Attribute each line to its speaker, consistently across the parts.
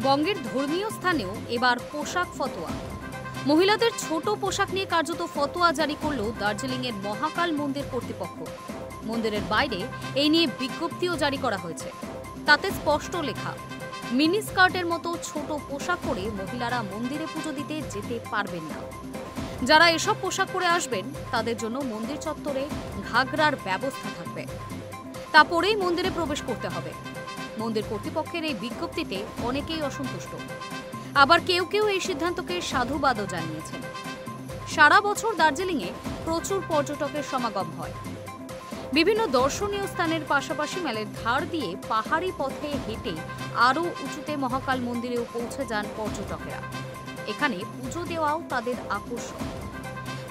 Speaker 1: বঙ্গের ধর্মীয় স্থানেও এবার পোশাক ফতোয়া। মহিলাদের ছোট পোশাক নিয়ে কার্যত ফতোয়া জারি করল দার্জিলিংয়ের মহাকাল মন্দির কর্তৃপক্ষ। মন্দিরের বাইরে এই নিয়ে বিজ্ঞপ্তিও জারি করা হয়েছে। তাতে স্পষ্ট লেখা, মিনি স্কার্টের মতো ছোট পোশাক পরে মহিলারা মন্দিরে পুজো দিতে যেতে পারবেন না। যারা এসব পোশাক পরে আসবেন তাদের জন্য মন্দির চত্বরে ঘাগরার ব্যবস্থা থাকবে। তা পরেই মন্দিরে প্রবেশ করতে হবে। মন্দির কর্তৃপক্ষের এই বিজ্ঞপ্তিতে অনেকেই অসন্তুষ্ট, আবার কেউ কেউ এই সিদ্ধান্তকে সাধুবাদও জানিয়েছেন। সারা বছর দার্জিলিংয়ে প্রচুর পর্যটকের সমাগম হয়। বিভিন্ন দর্শনীয় স্থানের পাশাপাশি মেলের ধার দিয়ে পাহাড়ি পথে হেঁটে আরও উঁচুতে মহাকাল মন্দিরেও পৌঁছে যান পর্যটকেরা। এখানে পুজো দেওয়াও তাদের আকর্ষণ।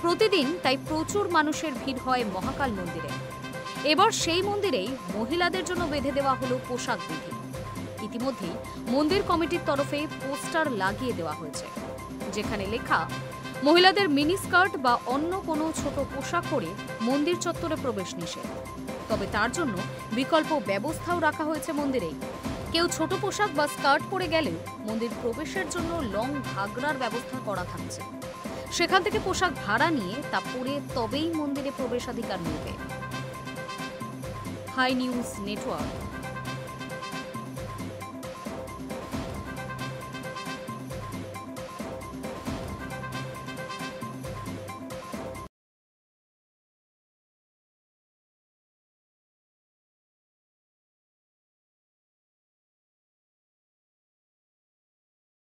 Speaker 1: প্রতিদিন তাই প্রচুর মানুষের ভিড় হয় মহাকাল মন্দিরে। এবার সেই মন্দিরেই মহিলাদের জন্য বেঁধে দেওয়া হলো পোশাক বিধি। ইতিমধ্যেই মন্দির কমিটির তরফে পোস্টার লাগিয়ে দেওয়া হয়েছে, যেখানে লেখা, মহিলাদের মিনি স্কার্ট বা অন্য কোনো ছোট পোশাক পরে মন্দির চত্বরে প্রবেশ নিষেধ। তবে তার জন্য বিকল্প ব্যবস্থাও রাখা হয়েছে মন্দিরেই। কেউ ছোট পোশাক বা স্কার্ট পরে গেলেও মন্দির প্রবেশের জন্য লং ঘাগরার ব্যবস্থা করা থাকছে। সেখান থেকে পোশাক ভাড়া নিয়ে তা পরে তবেই মন্দিরে প্রবেশাধিকার মিলবে। Hi news network.